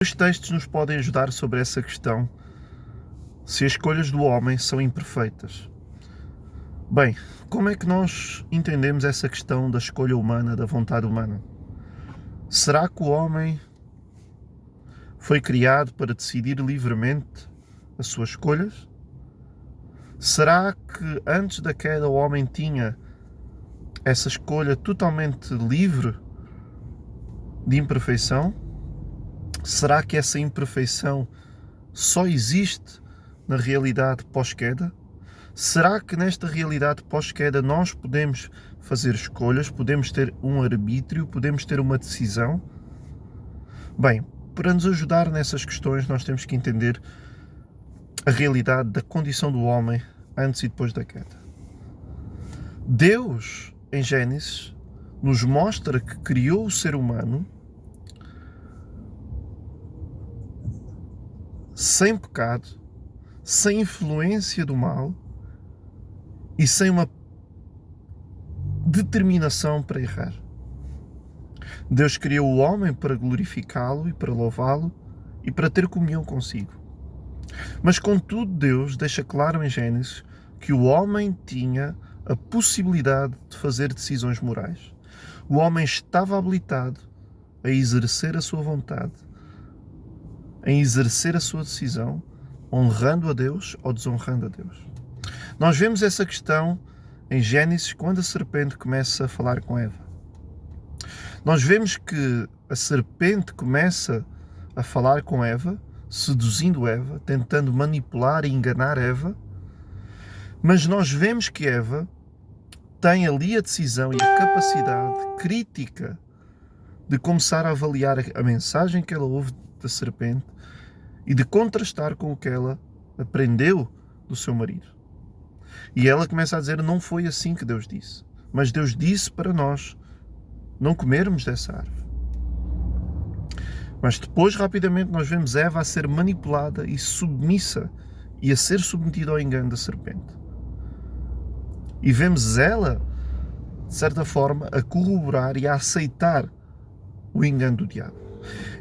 Os textos nos podem ajudar sobre essa questão, se as escolhas do homem são imperfeitas. Bem, como é que nós entendemos essa questão da escolha humana, da vontade humana? Será que o homem foi criado para decidir livremente as suas escolhas? Será que antes da queda o homem tinha essa escolha totalmente livre de imperfeição? Será que essa imperfeição só existe na realidade pós-queda? Será que nesta realidade pós-queda nós podemos fazer escolhas, podemos ter um arbítrio, podemos ter uma decisão? Bem, para nos ajudar nessas questões nós temos que entender a realidade da condição do homem antes e depois da queda. Deus, em Gênesis, nos mostra que criou o ser humano sem pecado, sem influência do mal e sem uma determinação para errar. Deus criou o homem para glorificá-lo e para louvá-lo e para ter comunhão consigo. Mas contudo Deus deixa claro em Gênesis que o homem tinha a possibilidade de fazer decisões morais. O homem estava habilitado a exercer a sua vontade, em exercer a sua decisão, honrando a Deus ou desonrando a Deus. Nós vemos essa questão em Gênesis quando a serpente começa a falar com Eva. Nós vemos que a serpente começa a falar com Eva, seduzindo Eva, tentando manipular e enganar Eva, mas nós vemos que Eva tem ali a decisão e a capacidade crítica de começar a avaliar a mensagem que ela ouve da serpente e de contrastar com o que ela aprendeu do seu marido. E ela começa a dizer: não foi assim que Deus disse, mas Deus disse para nós não comermos dessa árvore. Mas depois, rapidamente, nós vemos Eva a ser manipulada e submissa e a ser submetida ao engano da serpente. E vemos ela, de certa forma, a corroborar e a aceitar o engano do diabo.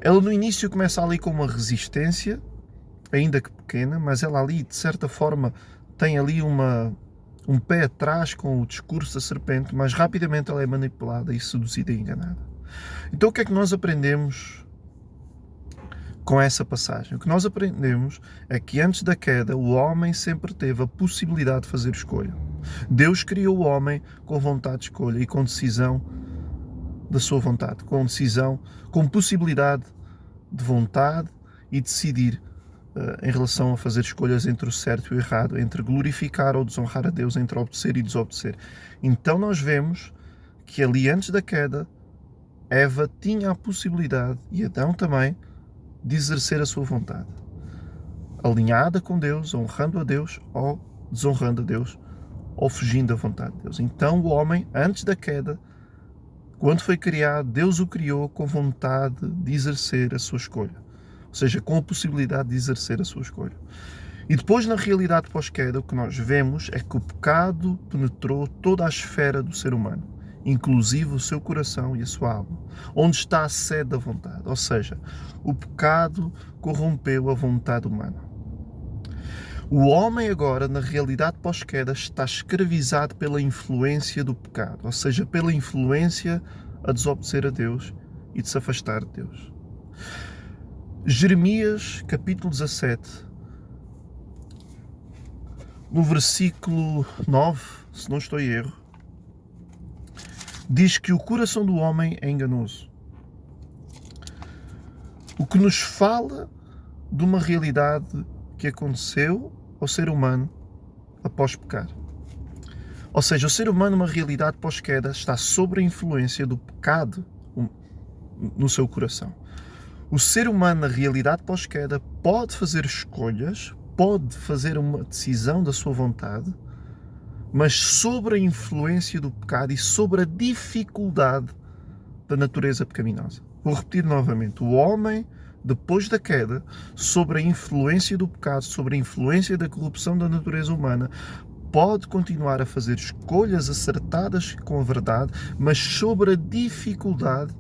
Ela no início começa ali com uma resistência, ainda que pequena, mas ela ali, de certa forma, tem ali um pé atrás com o discurso da serpente, mas rapidamente ela é manipulada e seduzida e enganada. Então o que é que nós aprendemos com essa passagem? O que nós aprendemos é que antes da queda o homem sempre teve a possibilidade de fazer escolha. Deus criou o homem com vontade de escolha e com decisão da sua vontade, com decisão, com possibilidade de vontade e decidir em relação a fazer escolhas entre o certo e o errado, entre glorificar ou desonrar a Deus, entre obedecer e desobedecer. Então nós vemos que ali antes da queda, Eva tinha a possibilidade, e Adão também, de exercer a sua vontade, alinhada com Deus, honrando a Deus ou desonrando a Deus, ou fugindo da vontade de Deus. Então o homem, antes da queda, quando foi criado, Deus o criou com vontade de exercer a sua escolha. Ou seja, com a possibilidade de exercer a sua escolha. E depois, na realidade pós-queda, o que nós vemos é que o pecado penetrou toda a esfera do ser humano, inclusive o seu coração e a sua alma, onde está a sede da vontade. Ou seja, o pecado corrompeu a vontade humana. O homem agora, na realidade pós-queda, está escravizado pela influência do pecado, ou seja, pela influência a desobedecer a Deus e de se afastar de Deus. Jeremias, capítulo 17, no versículo 9, se não estou em erro, diz que o coração do homem é enganoso. O que nos fala de uma realidade que aconteceu ao ser humano após pecar. Ou seja, o ser humano, uma realidade pós-queda, está sob a influência do pecado no seu coração. O ser humano, na realidade pós-queda, pode fazer escolhas, pode fazer uma decisão da sua vontade, mas sobre a influência do pecado e sobre a dificuldade da natureza pecaminosa. Vou repetir novamente. O homem, depois da queda, sobre a influência do pecado, sobre a influência da corrupção da natureza humana, pode continuar a fazer escolhas acertadas com a verdade, mas sobre a dificuldade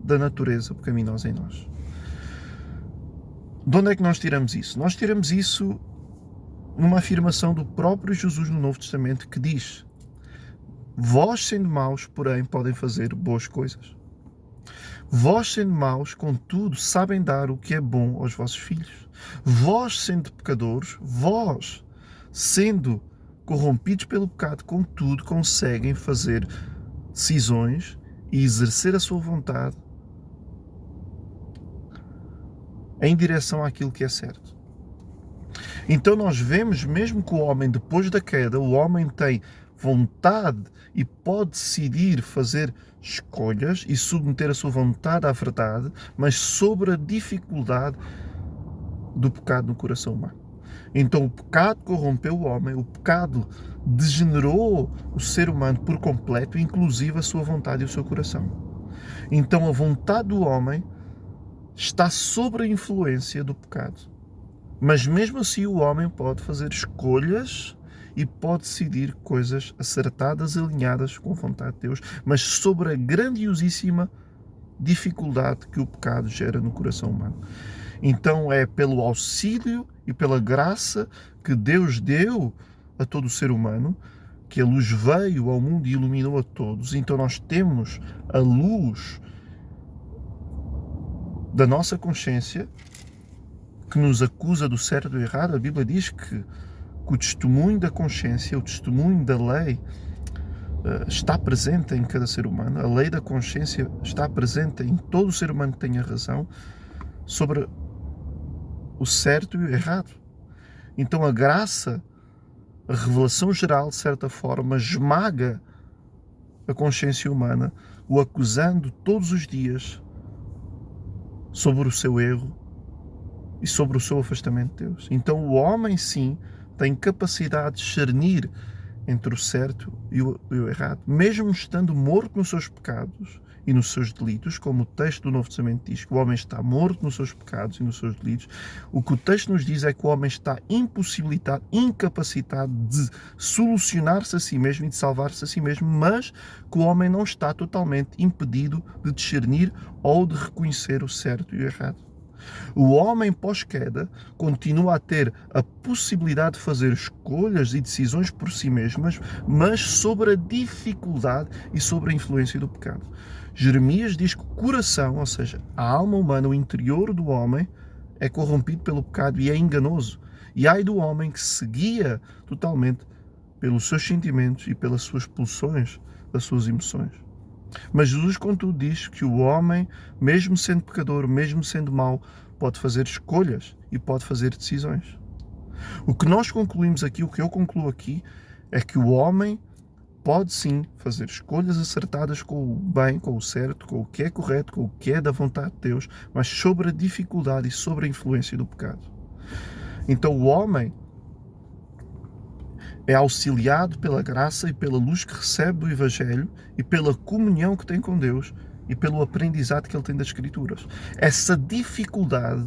da natureza pecaminosa em nós. De onde é que nós tiramos isso? Nós tiramos isso numa afirmação do próprio Jesus no Novo Testamento que diz: vós sendo maus, porém, podem fazer boas coisas. Vós sendo maus, contudo, sabem dar o que é bom aos vossos filhos. Vós sendo pecadores, vós sendo corrompidos pelo pecado, contudo, conseguem fazer decisões e exercer a sua vontade em direção àquilo que é certo. Então nós vemos mesmo que o homem, depois da queda, o homem tem vontade e pode decidir fazer escolhas e submeter a sua vontade à verdade, mas sobre a dificuldade do pecado no coração humano. Então o pecado corrompeu o homem, o pecado degenerou o ser humano por completo, inclusive a sua vontade e o seu coração. Então a vontade do homem está sob a influência do pecado. Mas mesmo assim o homem pode fazer escolhas e pode decidir coisas acertadas, alinhadas com a vontade de Deus, mas sobre a grandiosíssima dificuldade que o pecado gera no coração humano. Então é pelo auxílio e pela graça que Deus deu a todo o ser humano, que a luz veio ao mundo e iluminou a todos. Então nós temos a luz da nossa consciência que nos acusa do certo e do errado. A Bíblia diz que o testemunho da consciência, o testemunho da lei está presente em cada ser humano. A lei da consciência está presente em todo o ser humano que tenha razão sobre o certo e o errado. Então a graça, a revelação geral, de certa forma, esmaga a consciência humana, o acusando todos os dias sobre o seu erro e sobre o seu afastamento de Deus. Então o homem, sim, tem capacidade de discernir entre o certo e o errado, mesmo estando morto nos seus pecados e nos seus delitos, como o texto do Novo Testamento diz que o homem está morto nos seus pecados e nos seus delitos. O que o texto nos diz é que o homem está impossibilitado, incapacitado de solucionar-se a si mesmo e de salvar-se a si mesmo, mas que o homem não está totalmente impedido de discernir ou de reconhecer o certo e o errado. O homem pós-queda continua a ter a possibilidade de fazer escolhas e decisões por si mesmas, mas sobre a dificuldade e sobre a influência do pecado. Jeremias diz que o coração, ou seja, a alma humana, o interior do homem, é corrompido pelo pecado e é enganoso. E ai do homem que se guia totalmente pelos seus sentimentos e pelas suas pulsões, das suas emoções. Mas Jesus, contudo, diz que o homem, mesmo sendo pecador, mesmo sendo mau, pode fazer escolhas e pode fazer decisões. O que nós concluímos aqui, o que eu concluo aqui, é que o homem pode sim fazer escolhas acertadas com o bem, com o certo, com o que é correto, com o que é da vontade de Deus, mas sobre a dificuldade e sobre a influência do pecado. Então o homem é auxiliado pela graça e pela luz que recebe do Evangelho e pela comunhão que tem com Deus e pelo aprendizado que ele tem das Escrituras. Essa dificuldade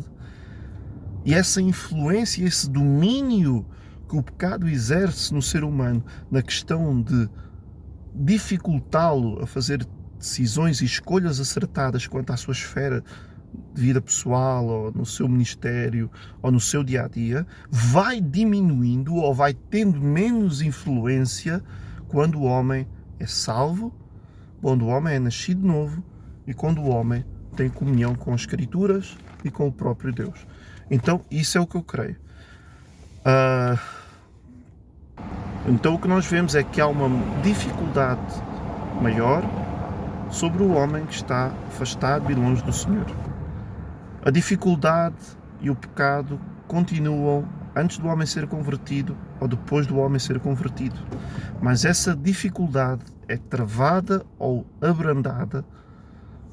e essa influência, esse domínio que o pecado exerce no ser humano na questão de dificultá-lo a fazer decisões e escolhas acertadas quanto à sua esfera de vida pessoal, ou no seu ministério, ou no seu dia-a-dia, vai diminuindo ou vai tendo menos influência quando o homem é salvo, quando o homem é nascido de novo e quando o homem tem comunhão com as Escrituras e com o próprio Deus. Então, isso é o que eu creio. Então, o que nós vemos é que há uma dificuldade maior sobre o homem que está afastado e longe do Senhor. A dificuldade e o pecado continuam antes do homem ser convertido ou depois do homem ser convertido. Mas essa dificuldade é travada ou abrandada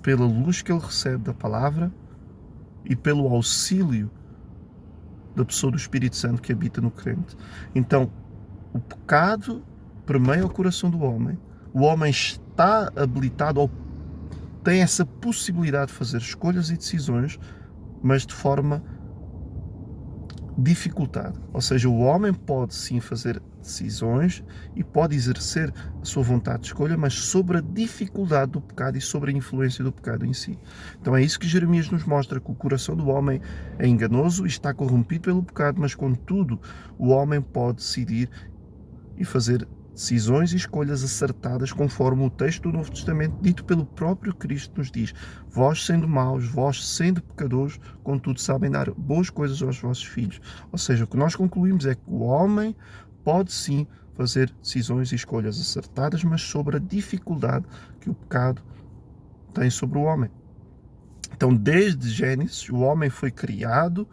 pela luz que ele recebe da palavra e pelo auxílio da pessoa do Espírito Santo que habita no crente. Então, o pecado permeia o coração do homem. O homem está habilitado ou tem essa possibilidade de fazer escolhas e decisões, mas de forma dificultada. Ou seja, o homem pode sim fazer decisões e pode exercer a sua vontade de escolha, mas sobre a dificuldade do pecado e sobre a influência do pecado em si. Então é isso que Jeremias nos mostra, que o coração do homem é enganoso e está corrompido pelo pecado, mas contudo o homem pode decidir e fazer decisões e escolhas acertadas conforme o texto do Novo Testamento dito pelo próprio Cristo nos diz: vós sendo maus, vós sendo pecadores, contudo sabem dar boas coisas aos vossos filhos. Ou seja, o que nós concluímos é que o homem pode sim fazer decisões e escolhas acertadas, mas sobre a dificuldade que o pecado tem sobre o homem. Então, desde Gênesis, o homem foi criado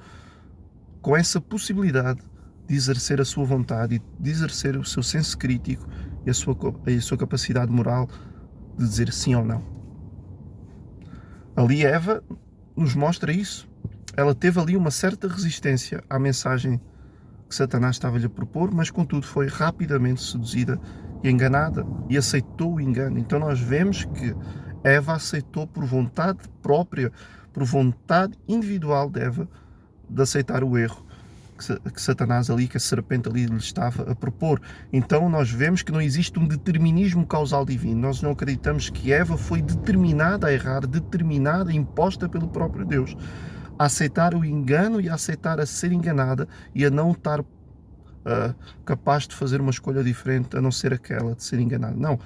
com essa possibilidade de exercer a sua vontade e de exercer o seu senso crítico e a sua capacidade moral de dizer sim ou não. Ali Eva nos mostra isso. Ela teve ali uma certa resistência à mensagem que Satanás estava-lhe a propor, mas contudo foi rapidamente seduzida e enganada e aceitou o engano. Então nós vemos que Eva aceitou por vontade própria, por vontade individual de Eva, de aceitar o erro que Satanás ali, que a serpente ali lhe estava a propor. Então nós vemos que não existe um determinismo causal divino. Nós não acreditamos que Eva foi determinada a errar, determinada, imposta pelo próprio Deus, a aceitar o engano e a aceitar a ser enganada e a não estar capaz de fazer uma escolha diferente a não ser aquela de ser enganada. Não.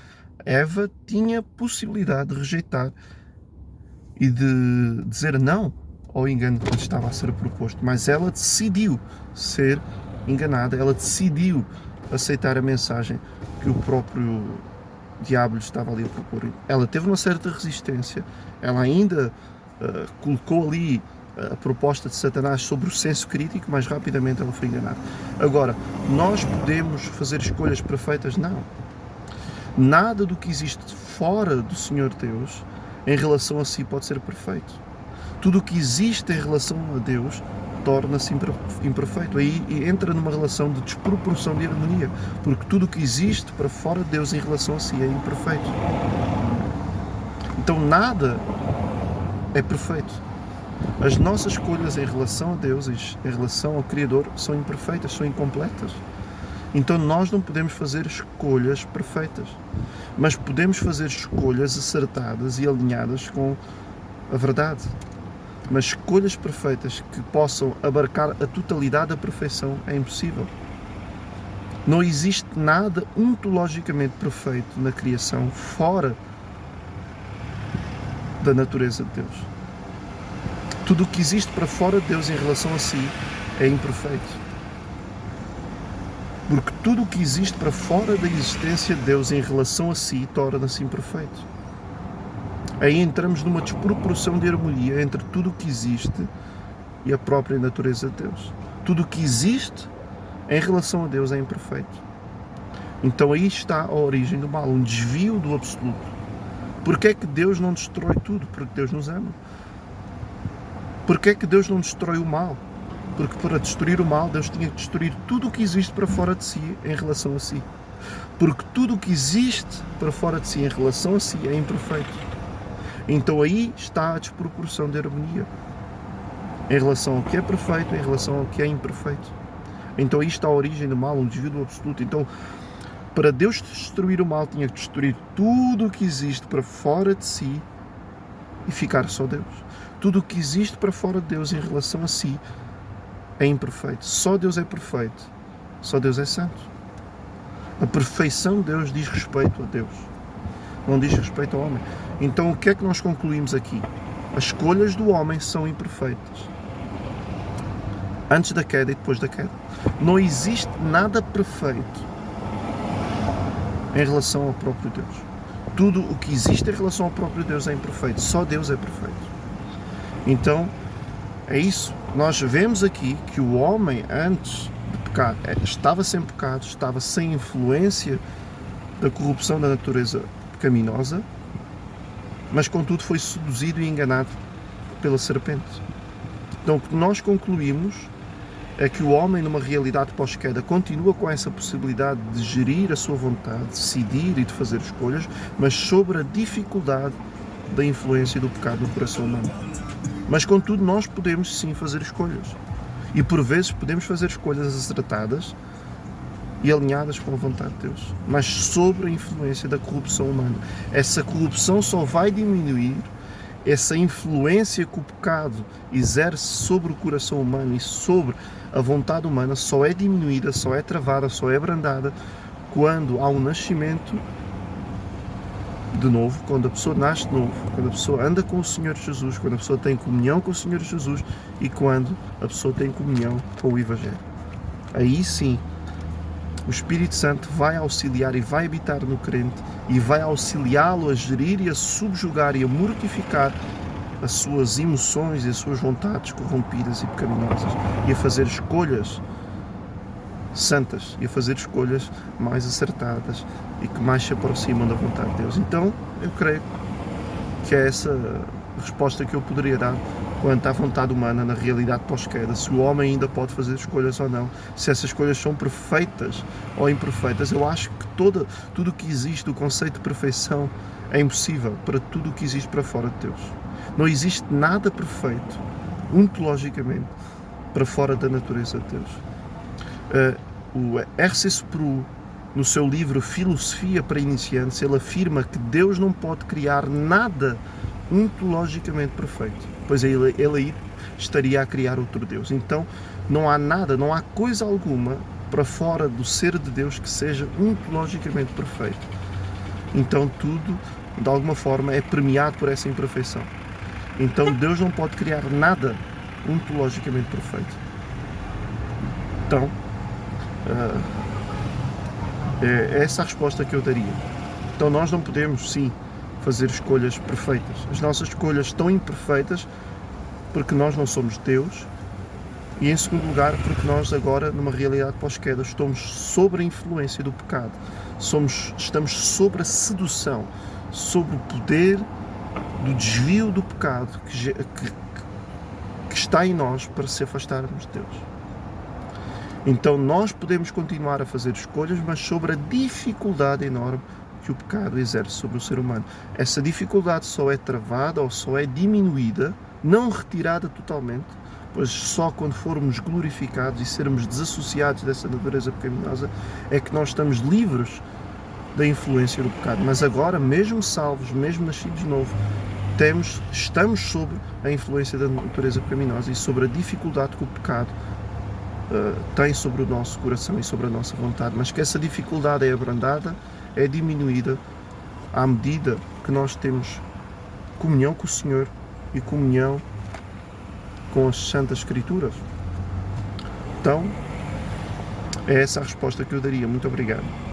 Eva tinha possibilidade de rejeitar e de dizer não ao engano que lhe estava a ser proposto, mas ela decidiu ser enganada, ela decidiu aceitar a mensagem que o próprio diabo lhe estava ali a propor. Ela teve uma certa resistência, ela ainda colocou ali a proposta de Satanás sobre o senso crítico, mas rapidamente ela foi enganada. Agora, nós podemos fazer escolhas perfeitas? Não. Nada do que existe fora do Senhor Deus em relação a si pode ser perfeito. Tudo o que existe em relação a Deus torna-se imperfeito. Aí entra numa relação de desproporção, de harmonia, porque tudo o que existe para fora de Deus em relação a si é imperfeito. Então nada é perfeito. As nossas escolhas em relação a Deus, em relação ao Criador, são imperfeitas, são incompletas. Então nós não podemos fazer escolhas perfeitas, mas podemos fazer escolhas acertadas e alinhadas com a verdade. Mas escolhas perfeitas que possam abarcar a totalidade da perfeição é impossível. Não existe nada ontologicamente perfeito na criação fora da natureza de Deus. Tudo o que existe para fora de Deus em relação a si é imperfeito. Porque tudo o que existe para fora da existência de Deus em relação a si torna-se imperfeito. Aí entramos numa desproporção de harmonia entre tudo o que existe e a própria natureza de Deus. Tudo o que existe em relação a Deus é imperfeito. Então aí está a origem do mal, um desvio do absoluto. Porquê é que Deus não destrói tudo? Porque Deus nos ama. Porquê é que Deus não destrói o mal? Porque para destruir o mal, Deus tinha que destruir tudo o que existe para fora de si em relação a si. Porque tudo o que existe para fora de si em relação a si é imperfeito. Então aí está a desproporção de harmonia em relação ao que é perfeito, em relação ao que é imperfeito. Então aí está a origem do mal, um desvio do absoluto. Então, para Deus destruir o mal, tinha que destruir tudo o que existe para fora de si e ficar só Deus. Tudo o que existe para fora de Deus em relação a si é imperfeito. Só Deus é perfeito. Só Deus é santo. A perfeição de Deus diz respeito a Deus, não diz respeito ao homem. Então o que é que nós concluímos aqui? As escolhas do homem são imperfeitas. Antes da queda e depois da queda. Não existe nada perfeito em relação ao próprio Deus. Tudo o que existe em relação ao próprio Deus é imperfeito. Só Deus é perfeito. Então, é isso. Nós vemos aqui que o homem, antes de pecar, estava sem pecado, estava sem influência da corrupção da natureza pecaminosa, mas contudo foi seduzido e enganado pela serpente. Então o que nós concluímos é que o homem, numa realidade pós-queda, continua com essa possibilidade de gerir a sua vontade, de decidir e de fazer escolhas, mas sobre a dificuldade da influência do pecado no coração humano. Mas contudo nós podemos sim fazer escolhas. E por vezes podemos fazer escolhas acertadas e alinhadas com a vontade de Deus, mas sob a influência da corrupção humana. Essa corrupção só vai diminuir, essa influência que o pecado exerce sobre o coração humano e sobre a vontade humana só é diminuída, só é travada, só é abrandada quando há um nascimento de novo, quando a pessoa nasce de novo, quando a pessoa anda com o Senhor Jesus, quando a pessoa tem comunhão com o Senhor Jesus e quando a pessoa tem comunhão com o Evangelho. Aí sim, o Espírito Santo vai auxiliar e vai habitar no crente e vai auxiliá-lo a gerir e a subjugar e a mortificar as suas emoções e as suas vontades corrompidas e pecaminosas e a fazer escolhas santas e a fazer escolhas mais acertadas e que mais se aproximam da vontade de Deus. Então, eu creio que é essa a resposta que eu poderia dar quanto à vontade humana na realidade pós-queda, se o homem ainda pode fazer escolhas ou não, se essas escolhas são perfeitas ou imperfeitas. Eu acho que tudo o que existe, o conceito de perfeição, é impossível para tudo o que existe para fora de Deus. Não existe nada perfeito, ontologicamente, para fora da natureza de Deus. O R.C. Sproul, no seu livro Filosofia para Iniciantes, ele afirma que Deus não pode criar nada ontologicamente perfeito, pois ele aí estaria a criar outro Deus. Então não há nada, não há coisa alguma para fora do ser de Deus que seja ontologicamente perfeito. Então tudo, de alguma forma, é premiado por essa imperfeição. Então Deus não pode criar nada ontologicamente perfeito. Então é essa a resposta que eu daria. Então nós não podemos, sim, fazer escolhas perfeitas. As nossas escolhas estão imperfeitas porque nós não somos Deus e, em segundo lugar, porque nós agora, numa realidade pós-queda, estamos sob a influência do pecado. Estamos sob a sedução, sob o poder do desvio do pecado que está em nós para se afastarmos de Deus. Então nós podemos continuar a fazer escolhas, mas sobre a dificuldade enorme que o pecado exerce sobre o ser humano. Essa dificuldade só é travada ou só é diminuída, não retirada totalmente, pois só quando formos glorificados e sermos desassociados dessa natureza pecaminosa é que nós estamos livres da influência do pecado. Mas agora, mesmo salvos, mesmo nascidos de novo, estamos sob a influência da natureza pecaminosa e sobre a dificuldade que o pecado tem sobre o nosso coração e sobre a nossa vontade, mas que essa dificuldade é abrandada, é diminuída à medida que nós temos comunhão com o Senhor e comunhão com as Santas Escrituras. Então, é essa a resposta que eu daria. Muito obrigado.